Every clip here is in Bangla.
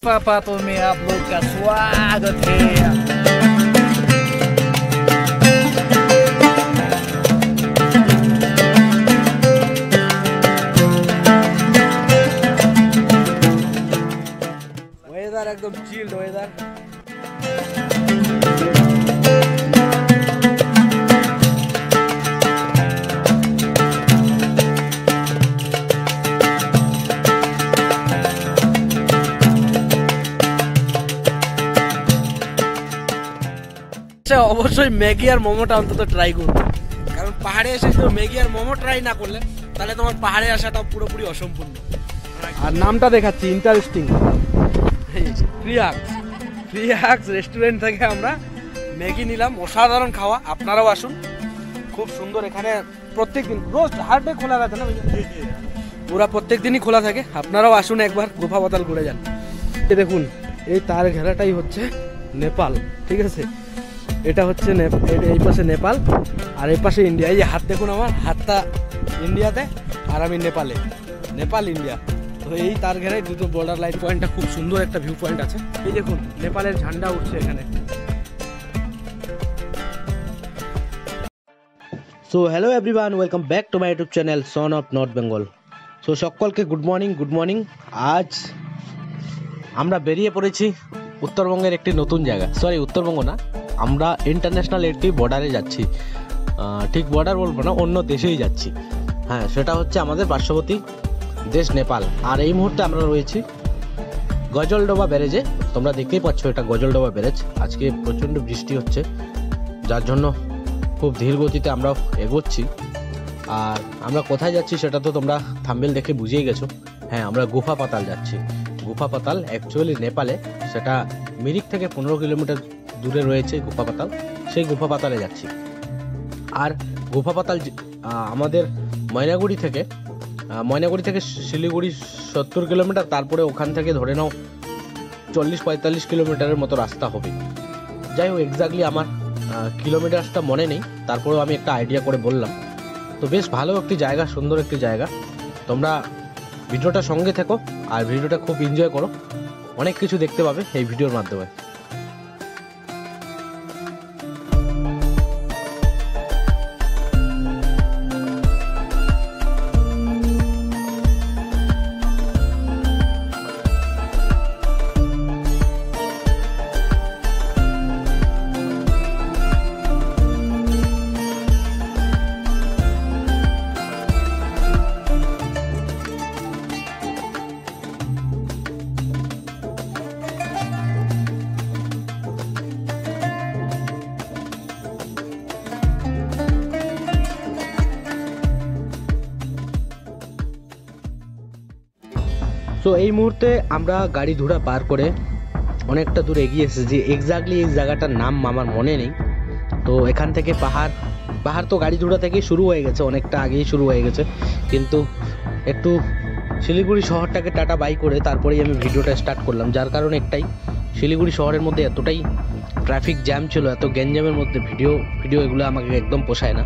पापातों में आप लोग का स्वागत है। वेदर एकदम चिल्ड वेदर। অবশ্যই ম্যাগি আর মোমোটা অন্তত ট্রাই করবে, কারণ পাহাড়ে এসে যদি ম্যাগি আর মোমো ট্রাই না করলে তাহলে তোমার পাহাড়ে আসাটা পুরোপুরি অসম্পূর্ণ। আর নামটা দেখাচ্ছি ইন্টারেস্টিং, ফ্রিহাক্স রেস্টুরেন্ট থেকে আমরা ম্যাগি নিলাম। অসাধারণ খাওয়া, আপনারাও আসুন, খুব সুন্দর। এখানে প্রত্যেকদিন রোজ হাট ডে খোলা থাকে না, পুরা প্রত্যেক দিনই খোলা থাকে। আপনারাও আসুন, একবার গুফা পাতাল ঘুরে যান। দেখুন এই তার ঘেরাটাই হচ্ছে নেপাল, ঠিক আছে? এটা হচ্ছে এই পাশে নেপাল আর এই পাশে ইন্ডিয়া। এই হাত দেখুন, আমার হাতটা ইন্ডিয়াতে আর আমি নেপালে, নেপাল ইন্ডিয়া। তো এই তার ঘেরায় দুটো বর্ডার লাইন পয়েন্টটা খুব সুন্দর একটা ভিউ পয়েন্ট আছে। এই দেখুন নেপালের ঝান্ডা উঠছে এখানে। So hello everyone, welcome back to my YouTube channel son of north Bengal. So সকলকে গুড মর্নিং। আজ আমরা বেরিয়ে পড়েছি উত্তরবঙ্গের একটি নতুন জায়গা, সরি উত্তরবঙ্গ না, আমরা ইন্টারন্যাশনাল একটি বর্ডারে যাচ্ছি। ঠিক বর্ডার বলবো না, অন্য দেশেই যাচ্ছি। হ্যাঁ, সেটা হচ্ছে আমাদের পার্শ্ববর্তী দেশ নেপাল। আর এই মুহূর্তে আমরা রয়েছি গজলডোবা ব্যারেজে। তোমরা দেখতেই পাচ্ছ এটা গজলডোবা ব্যারেজ। আজকে প্রচণ্ড বৃষ্টি হচ্ছে, যার জন্য খুব ধীর গতিতে আমরা এগোচ্ছি। আর আমরা কোথায় যাচ্ছি সেটা তো তোমরা থাম্বনেল দেখে বুঝেই গেছো। হ্যাঁ, আমরা গুফা পাতাল যাচ্ছি। গুফা পাতাল অ্যাকচুয়ালি নেপালে, সেটা মিরিক থেকে 15 কিলোমিটার দূরে রয়েছে গুফা পাতাল। সেই গুফা পাতালে যাচ্ছি। আর গুফা পাতাল আমাদের ময়নাগুড়ি থেকে শিলিগুড়ি 70 কিলোমিটার, তারপরে ওখান থেকে ধরে নাও 40-45 কিলোমিটারের মতো রাস্তা হবে। যাই হোক, এক্স্যাক্টলি আমার কিলোমিটারটা মনে নেই, তারপরেও আমি একটা আইডিয়া করে বললাম। তো বেশ ভালো একটি জায়গা, সুন্দর একটি জায়গা। তোমরা ভিডিওটা সঙ্গে থেকো আর ভিডিওটা খুব এনজয় করো, অনেক কিছু দেখতে পাবে এই ভিডিওর মাধ্যমে। তো এই মুহূর্তে আমরা গাড়ি ঘোড়া পার করে অনেকটা দূর এগিয়ে এসেছি। এক্স্যাক্টলি এই জায়গাটার নাম আমার মনে নেই। তো এখান থেকে পাহাড় তো গাড়ি ঘোড়া থেকেই শুরু হয়ে গেছে, অনেকটা আগেই শুরু হয়ে গেছে। কিন্তু একটু শিলিগুড়ি শহরটাকে টাটা বাই করে তারপরেই আমি ভিডিওটা স্টার্ট করলাম। যার কারণ একটাই, শিলিগুড়ি শহরের মধ্যে এতটাই ট্রাফিক জ্যাম ছিল, এত গ্যাঞ্জামের মধ্যে ভিডিও এগুলো আমাকে একদম পোষায় না।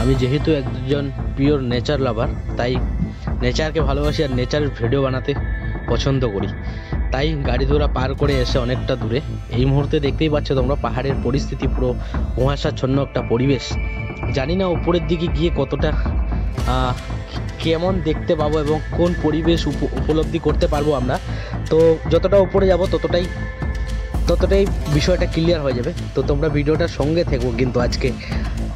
আমি যেহেতু একজন পিওর নেচার লাভার, তাই নেচারকে ভালোবাসি আর নেচারের ভিডিও বানাতে পছন্দ করি। তাই গাড়ি ঘোড়া পার করে এসে অনেকটা দূরে এই মুহূর্তে দেখতেই পাচ্ছ তোমরা পাহাড়ের পরিস্থিতি, পুরো কুয়াশাচ্ছন্ন একটা পরিবেশ। জানি না উপরের দিকে গিয়ে কতটা কেমন দেখতে পাবো এবং কোন পরিবেশ উপলব্ধি করতে পারবো আমরা। তো যতটা উপরে যাব ততটাই বিষয়টা ক্লিয়ার হয়ে যাবে। তো তোমরা ভিডিওটার সঙ্গে থেকো। কিন্তু আজকে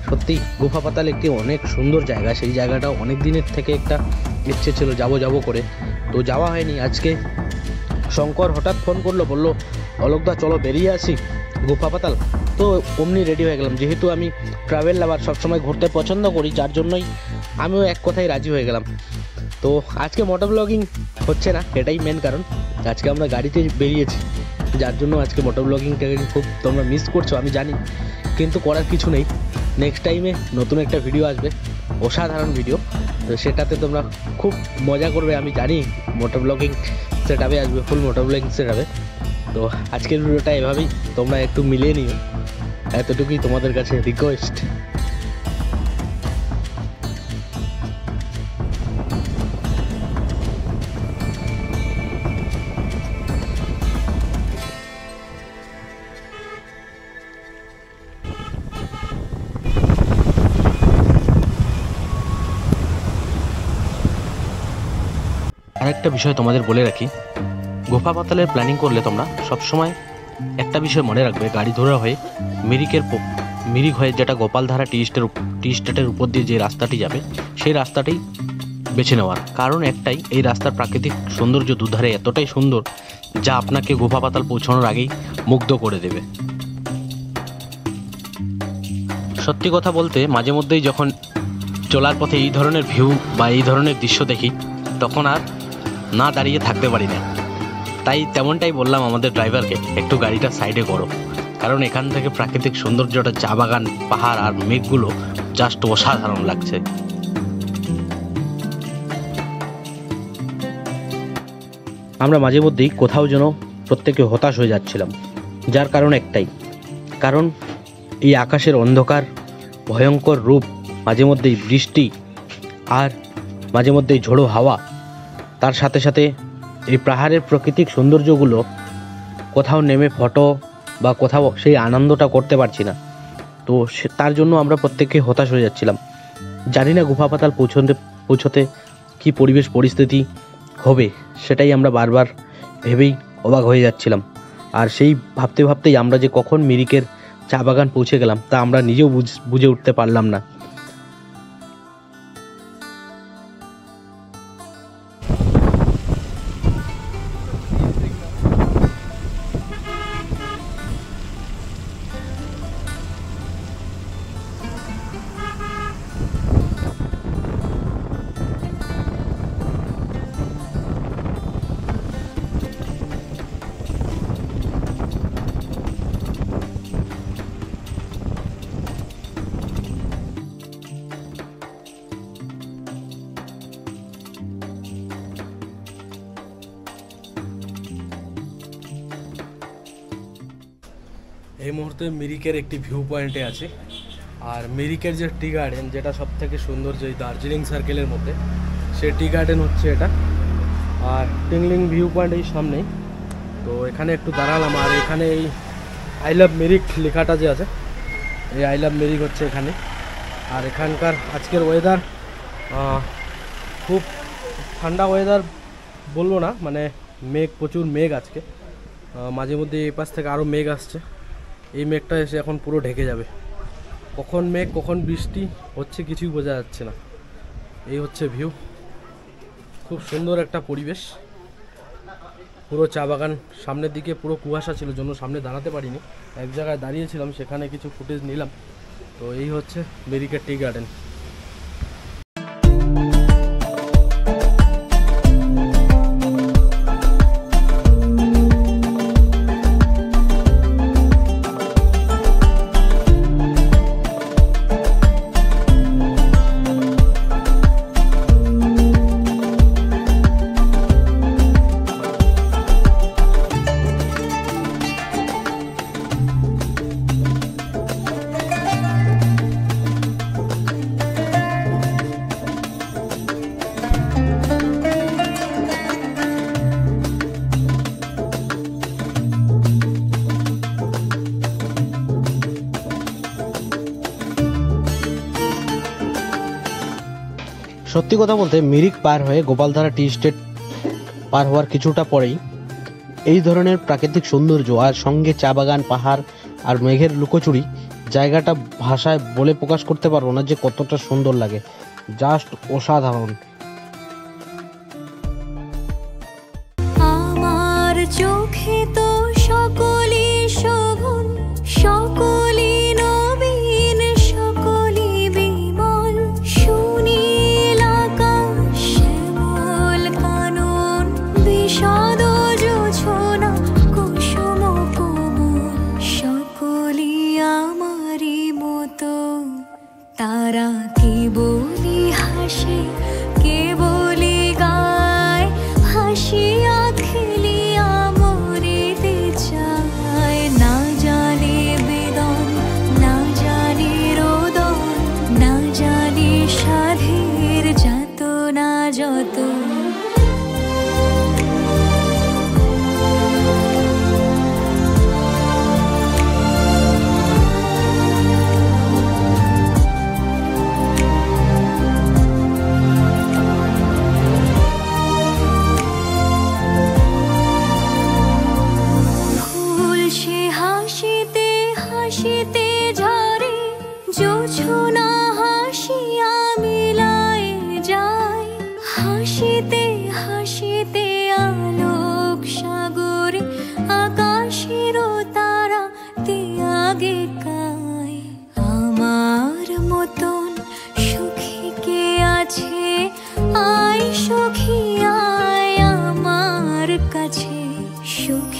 সত্যি গুফা পাতাল একটি অনেক সুন্দর জায়গা। সেই জায়গাটা অনেক দিনের থেকে একটা ইচ্ছে ছিল যাব করে, তো যাওয়া হয়নি। আজকে শঙ্কর হঠাৎ ফোন করলো, বললো অলোকদা চলো বেরিয়ে আসি গুফা পাতাল। তো অমনি রেডি হয়ে গেলাম। যেহেতু আমি ট্রাভেল লাভার, সবসময় ঘুরতে পছন্দ করি, যার জন্যই আমিও এক কথায় রাজি হয়ে গেলাম। তো আজকে মোটো ব্লগিং হচ্ছে না, এটাই মেন কারণ। আজকে আমরা গাড়িতে বেরিয়েছি, যার জন্য আজকে মোটো ব্লগিংটাকে খুব তোমরা মিস করছো আমি জানি, কিন্তু করার কিছু নেই। নেক্সট টাইমে নতুন একটা ভিডিও আসবে, অসাধারণ ভিডিও। তো সেটাতে তোমরা খুব মজা করবে আমি জানি। মোটো ব্লগিং সেটআপে আসবে, ফুল মোটো ব্লগিং সেটআপে। তো আজকের ভিডিওটা এভাবেই তোমরা একটু মিলিয়ে নিও, এতটুকুই তোমাদের কাছে রিকোয়েস্ট। আরেকটা বিষয় তোমাদের বলে রাখি, গোফা পাতালের প্ল্যানিং করলে তোমরা সবসময় একটা বিষয় মনে রাখবে, গাড়ি ধরা হয়ে মিরিক হয়ে যেটা গোপালধারা টি স্টেটের উপর দিয়ে যে রাস্তাটি যাবে সেই রাস্তাটি বেছে নেওয়ার কারণ একটাই, এই রাস্তার প্রাকৃতিক সৌন্দর্য দুধারে এতটাই সুন্দর যা আপনাকে গোফা পাতাল পৌঁছানোর আগেই মুগ্ধ করে দেবে। সত্যি কথা বলতে মাঝে মধ্যেই যখন চলার পথে এই ধরনের ভিউ বা এই ধরনের দৃশ্য দেখি তখন আর না দাঁড়িয়ে থাকতে পারি না। তাই তেমনটাই বললাম আমাদের ড্রাইভারকে, একটু গাড়িটা সাইডে করো, কারণ এখান থেকে প্রাকৃতিক সৌন্দর্যটা, চা বাগান, পাহাড় আর মেঘগুলো জাস্ট অসাধারণ লাগছে। আমরা মাঝে মধ্যেই কোথাও যেন প্রত্যেকে হতাশ হয়ে যাচ্ছিলাম, যার কারণ একটাই, কারণ এই আকাশের অন্ধকার ভয়ঙ্কর রূপ, মাঝে মধ্যেই বৃষ্টি আর মাঝে মধ্যেই ঝোড়ো হাওয়া, তার সাথে সাথে এই পাহাড়ের প্রাকৃতিক সৌন্দর্যগুলো কোথাও নেমে ফটো বা কোথাও সেই আনন্দটা করতে পারছি না। তো তার জন্য আমরা প্রত্যেকে হতাশ হয়ে যাচ্ছিলাম। জানি না গুফা পাতাল পৌঁছতে কী পরিবেশ পরিস্থিতি হবে, সেটাই আমরা বারবার ভেবেই অবাক হয়ে যাচ্ছিলাম। আর সেই ভাবতে ভাবতেই আমরা যে কখন মিরিকের চা বাগান পৌঁছে গেলাম তা আমরা নিজেও বুঝে উঠতে পারলাম না। এই মুহূর্তে মিরিকের একটি ভিউ পয়েন্টে আছে, আর মিরিকের যে টি গার্ডেন, যেটা সব থেকে সুন্দর যে দার্জিলিং সার্কেলের মধ্যে, সেই টি গার্ডেন হচ্ছে এটা। আর টিংলিং ভিউ পয়েন্ট এই সামনেই, তো এখানে একটু দাঁড়ালাম। আর এখানে এই আই লাভ মিরিক লেখাটা যে আছে, এই আই লাভ মিরিক হচ্ছে এখানে। আর এখানকার আজকের ওয়েদার খুব ঠান্ডা ওয়েদার বলবো না, মানে মেঘ, প্রচুর মেঘ আজকে। মাঝে মধ্যে এই পাশ থেকে আরও মেঘ আসছে, এই মেঘটা এসে এখন পুরো ঢেকে যাবে। কখন মেঘ কখন বৃষ্টি হচ্ছে কিছুই বোঝা যাচ্ছে না। এই হচ্ছে ভিউ, খুব সুন্দর একটা পরিবেশ। পুরো চা বাগান, সামনের দিকে পুরো কুয়াশা ছিল জন্য সামনে দাঁড়াতে পারিনি, এক জায়গায় দাঁড়িয়েছিলাম, সেখানে কিছু ফুটেজ নিলাম। তো এই হচ্ছে মিরিকের টি গার্ডেন। সত্যি কথা বলতে মিরিক পার হয়ে গোপালধারা টি স্টেট পার হওয়ার কিছুটা পরেই এই ধরনের প্রাকৃতিক সৌন্দর্য আর সঙ্গে চা বাগান, পাহাড় আর মেঘের লুকোচুরি, জায়গাটা ভাষায় বলে প্রকাশ করতে পারবো না যে কতটা সুন্দর লাগে, জাস্ট অসাধারণ। আমার চোখে তো সকলই শোভন, সকলই নবীন, সকলই বিমল, সুনীল আকাশ, শ্যামল কানন, বিষাদ জোছনা, কুসুম কোমল, সকলই আমারই মতো। তারা কি বলি হাসে,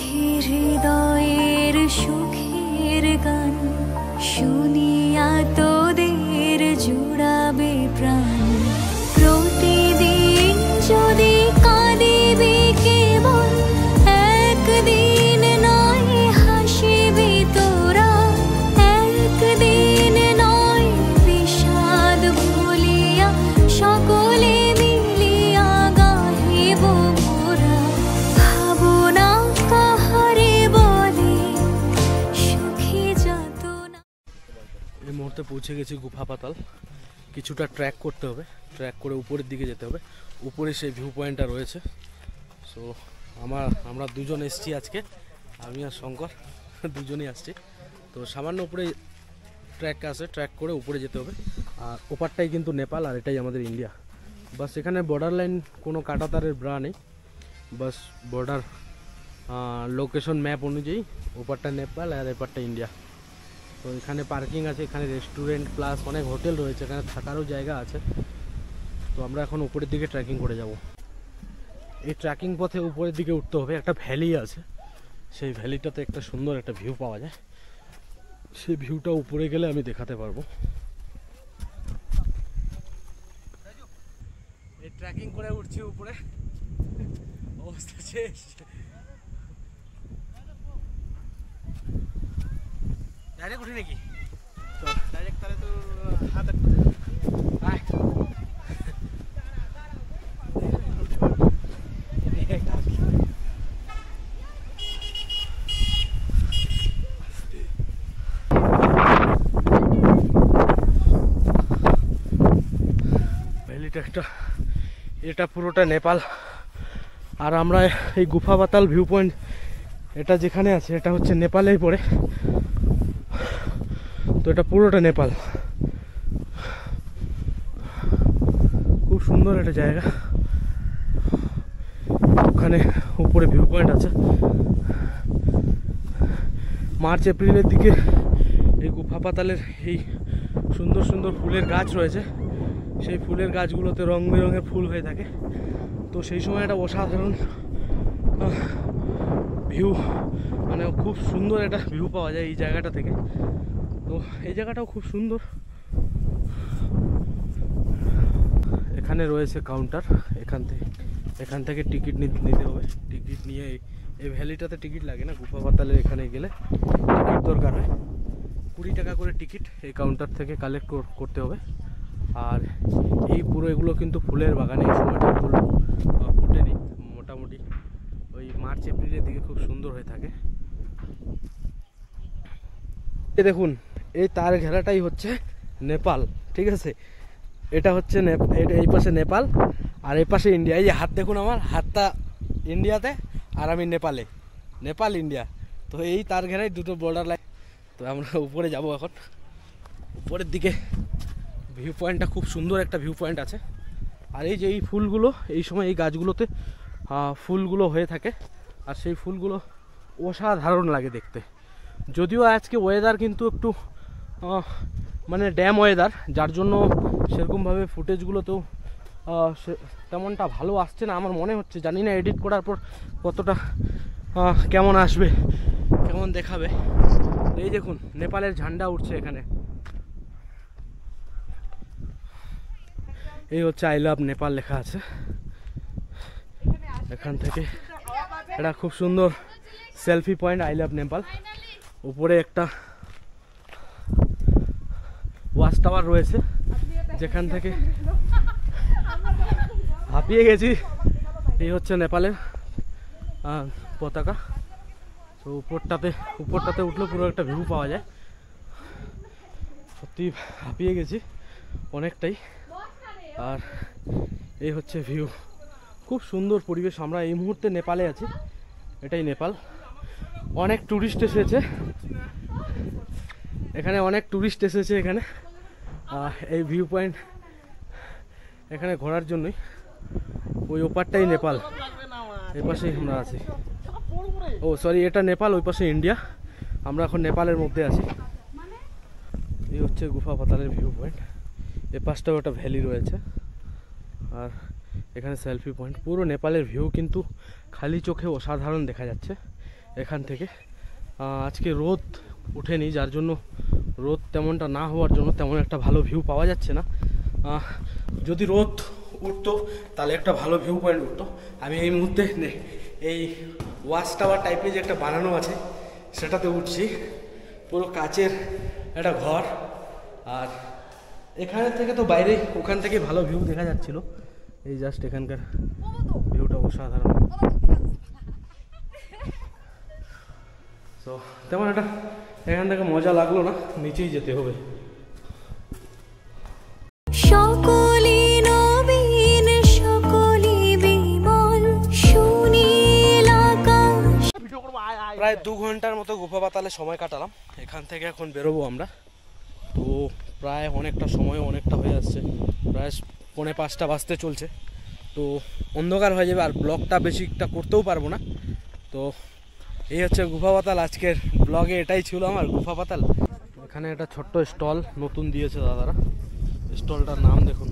হৃদয়ের সুখের গান শুনিয়া তোদের জুড়াবে প্রাণ। প্রতিদিন যদি কাঁদিবি কেবল, একদিন নয় হাসিবি তোরা, একদিন নয় বিষাদ ভুলিয়া সকলে মিলিয়া গাহিব মোরা। ভাবনা কাহারে বলে সুখী যাতনা। এই মুহূর্তে পৌঁছে গেছি গুফা পাতাল। কিছুটা ট্র্যাক করতে হবে, ট্র্যাক করে উপরের দিকে যেতে হবে। উপরে সেই ভিউ পয়েন্টটা রয়েছে। সো আমরা দুজন এসছি আজকে, আমি আর শঙ্কর দুজনেই আসছি। তো সামান্য উপরে ট্র্যাক আছে, ট্র্যাক করে উপরে যেতে হবে। আর ওপারটাই কিন্তু নেপাল আর এটাই আমাদের ইন্ডিয়া। বাস এখানে বর্ডার লাইন কোনো কাঁটাতারের ব্রা নেই, বাস বর্ডার লোকেশন ম্যাপ অনুযায়ী ওপারটা নেপাল আর এপারটা ইন্ডিয়া। তো এখানে পার্কিং আছে, এখানে রেস্টুরেন্ট প্লাস অনেক হোটেল রয়েছে, এখানে থাকারও জায়গা আছে। তো আমরা এখন উপরের দিকে ট্রেকিং করে যাব। এই ট্রেকিং পথে উপরের দিকে উঠতে হবে, একটা ভ্যালি আছে, সেই ভ্যালিটাতে একটা সুন্দর একটা ভিউ পাওয়া যায়। সেই ভিউটা উপরে গেলে আমি দেখাতে পারবো। এই ট্রেকিং করে উঠছি উপরে, অবস্থা শেষ। ডাইরেক্ট উঠি নাকি? ডাইরেক্ট তাহলে তো হাত ভ্যালিটা একটা, এটা পুরোটা নেপাল। আর আমরা এই গুফা পাতাল ভিউ পয়েন্ট এটা যেখানে আছে এটা হচ্ছে নেপালেই পড়ে। তো এটা পুরোটা নেপাল, খুব সুন্দর একটা জায়গা। ওখানে উপরে ভিউ পয়েন্ট আছে। মার্চ এপ্রিলের দিকে এই গুফা পাতালের এই সুন্দর সুন্দর ফুলের গাছ রয়েছে, সেই ফুলের গাছগুলোতে রং বেরঙের ফুল হয়ে থাকে। তো সেই সময় একটা অসাধারণ ভিউ, মানে খুব সুন্দর একটা ভিউ পাওয়া যায় এই জায়গাটা থেকে। তো এই জায়গাটাও খুব সুন্দর। এখানে রয়েছে কাউন্টার, এখান থেকে টিকিট নিতে হবে। টিকিট নিয়ে এই ভ্যালিটাতে টিকিট লাগে না, গুফা পাতালে এখানে গেলে টিকিট দরকার হয়। 20 টাকা করে টিকিট এই কাউন্টার থেকে কালেক্ট করতে হবে। আর এই পুরো এগুলো কিন্তু ফুলের বাগানে, এই সময়টা ফুল ফুটেনি, মোটামুটি ওই মার্চ এপ্রিলের দিকে খুব সুন্দর হয়ে থাকে। এই দেখুন, এই তার ঘেরাটাই হচ্ছে নেপাল, ঠিক আছে? এটা হচ্ছে এই পাশে নেপাল আর এই পাশে ইন্ডিয়া। এই যে হাত দেখুন, আমার হাতটা ইন্ডিয়াতে আর আমি নেপালে, নেপাল ইন্ডিয়া। তো এই তার ঘেরাই দুটো বর্ডার লাইন। তো আমরা উপরে যাব এখন। উপরের দিকে ভিউ পয়েন্টটা খুব সুন্দর একটা ভিউ পয়েন্ট আছে। আর এই যে এই ফুলগুলো, এই সময় এই গাছগুলোতে ফুলগুলো হয়ে থাকে, আর সেই ফুলগুলো অসাধারণ লাগে দেখতে। যদিও আজকে ওয়েদার কিন্তু একটু মানে ড্যাম ওয়েদার, যার জন্য সেরকমভাবে ফুটেজগুলোতেও তেমনটা ভালো আসছে না আমার মনে হচ্ছে। জানি না এডিট করার পর কতটা কেমন আসবে, কেমন দেখাবে। এই দেখুন, নেপালের ঝান্ডা উঠছে এখানে। এই হচ্ছে আই লাভ নেপাল লেখা আছে। এখান থেকে এটা খুব সুন্দর selfie point, I love Nepal. উপরে একটা ওয়াচ টাওয়ার রয়েছে, যেখান থেকে হাঁপিয়ে গেছি। এই হচ্ছে নেপালের পতাকা। তো উপরটাতে উঠলে পুরো একটা ভিউ পাওয়া যায়। সত্যি হাঁপিয়ে গেছি অনেকটাই। আর এই হচ্ছে ভিউ, খুব সুন্দর পরিবেশ। আমরা এই মুহূর্তে নেপালে আছি, এটাই নেপাল। অনেক টুরিস্ট এসেছে এখানে, অনেক টুরিস্ট এসেছে এখানে এই ভিউ পয়েন্ট এখানে ঘোরার জন্যই। ওই ওপারটাই নেপাল, এই পাশেই আমরা আছি। ও সরি, এটা নেপাল, ওই পাশে ইন্ডিয়া। আমরা এখন নেপালের মধ্যে আছি। এই হচ্ছে গুফা পাতালের ভিউ পয়েন্ট। এ পাশটাও একটা ভ্যালি রয়েছে, আর এখানে সেলফি পয়েন্ট। পুরো নেপালের ভিউ কিন্তু খালি চোখে অসাধারণ দেখা যাচ্ছে। এখান থেকে। আজকে রোদ ওঠেনি, যার জন্য রোদ তেমনটা না হওয়ার জন্য তেমন একটা ভালো ভিউ পাওয়া যাচ্ছে না। যদি রোদ উঠতো তাহলে একটা ভালো ভিউ পয়েন্ট উঠতো। আমি এই মুহূর্তে এই ওয়াচ টাওয়ার টাইপের যে একটা বানানো আছে সেটাতে উঠছি। পুরো কাচের একটা ঘর, আর এখানে থেকে তো বাইরে ওখান থেকে ভালো ভিউ দেখা যাচ্ছিল। এই জাস্ট এখানকার ভিউটা অসাধারণ। তো তেমন একটা এখান থেকে মজা লাগলো না, নিচেই যেতে হবে। সকলি নবীন সকলি বিমল সুনীল আকাশ। প্রায় 2 ঘন্টার মতো গুফা পাতালে সময় কাটালাম। এখান থেকে এখন বেরোবো আমরা। তো প্রায় অনেকটা সময় অনেকটা হয়ে আসছে, প্রায় 4:45 বাজতে চলছে। তো অন্ধকার হয়ে যাবে, আর ব্লগটা বেশিটা করতেও পারবো না। তো এই হচ্ছে গুফা পাতাল। আজকের ব্লগে এটাই ছিল আমার গুফা পাতাল। এখানে একটা ছোট্ট স্টল নতুন দিয়েছে দাদারা। স্টলটার নাম দেখুন,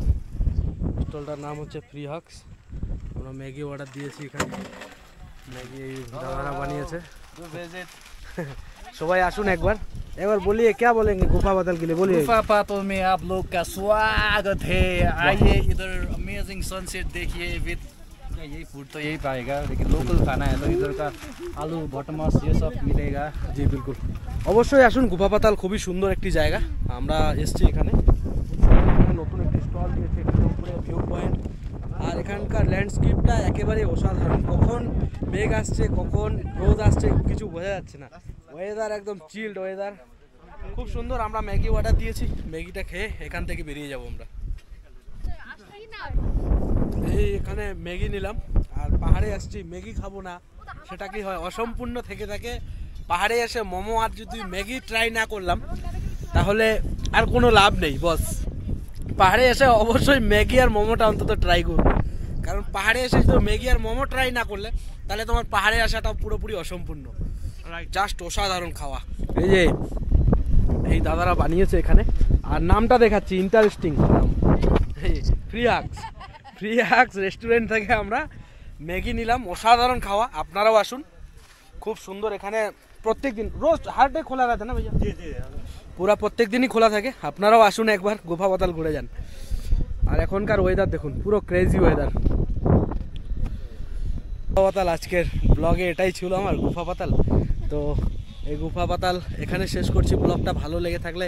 স্টলটার নাম হচ্ছে ফ্রি হাক্স। আমরা ম্যাগি অর্ডার দিয়েছি, এখানে ম্যাগি দাদারা বানিয়েছে। সবাই আসুন একবার बोलिए, क्या बोलेंगे गुफा पाताल के लिए, बोलिए। गुफा पाताल में आप लोग का स्वागत है। आइए इधर अमेजिंग सनसेट देखिए विद, यही फूड तो यही पाएगा, लेकिन लोकल खाना है तो इधर का आलू भटमास ये सब मिलेगा। জি বিলকুল, অবশ্যই আসুন। গুফা পাতাল খুবই সুন্দর একটি জায়গা। আমরা এসেছি এখানে, নতুন একটি স্টল দিয়েছে, এখানে উপরে ভিউ পয়েন্ট, আর এখানকার ল্যান্ডস্কেপটা একেবারে অসাধারণ। কখন মেঘ আসছে কখন রোদ আসছে কিছু বোঝা যাচ্ছে না। ওয়েদার একদম চিল্ড ওয়েদার, খুব সুন্দর। আমরা ম্যাগি অর্ডার দিয়েছি, ম্যাগিটা খেয়ে এখান থেকে বেরিয়ে যাব আমরা। এই এখানে ম্যাগি নিলাম, আর পাহাড়ে আসছি ম্যাগি খাবো না সেটা কি হয়, অসম্পূর্ণ থেকে থাকে। পাহাড়ে এসে মোমো আর যদি ম্যাগি ট্রাই না করলাম তাহলে আর কোনো লাভ নেই বস। পাহাড়ে এসে অবশ্যই ম্যাগি আর মোমোটা অন্তত ট্রাই করবে, কারণ পাহাড়ে এসে যদি ম্যাগি আর মোমো ট্রাই না করলে তাহলে তোমার পাহাড়ে আসাটা পুরোপুরি অসম্পূর্ণ। জাস্ট অসাধারণ খাওয়া। এই যে এই দাদারা বানিয়েছে এখানে, আর নামটা দেখাচ্ছি, ইন্টারেস্টিং নাম, ফ্রি হাক্স রেস্টুরেন্ট থেকে আমরা ম্যাগি নিলাম। অসাধারণ খাওয়া, আপনারাও আসুন, খুব সুন্দর। এখানে প্রত্যেক দিন রোজ হার ডে খোলা থাকে না ভাইয়া? পুরা প্রত্যেক দিনই খোলা থাকে। আপনারাও আসুন একবার, গুফা পাতাল ঘুরে যান। আর এখনকার ওয়েদার দেখুন, পুরো ক্রেজি ওয়েদার। গুফা পাতাল আজকের ব্লগে এটাই ছিল আমার গুফা পাতাল। তো এই গুফা পাতাল এখানে শেষ করছি। ব্লগটা ভালো লেগে থাকলে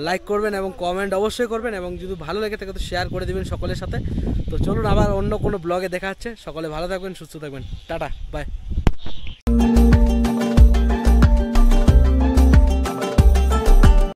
লাইক করবেন এবং কমেন্ট অবশ্যই করবেন, এবং যদি ভালো লেগে থাকে তো শেয়ার করে দেবেন সকলের সাথে। তো চলুন আবার অন্য কোনো ব্লগে দেখা হচ্ছে। সকলে ভালো থাকবেন, সুস্থ থাকবেন, টাটা বাই।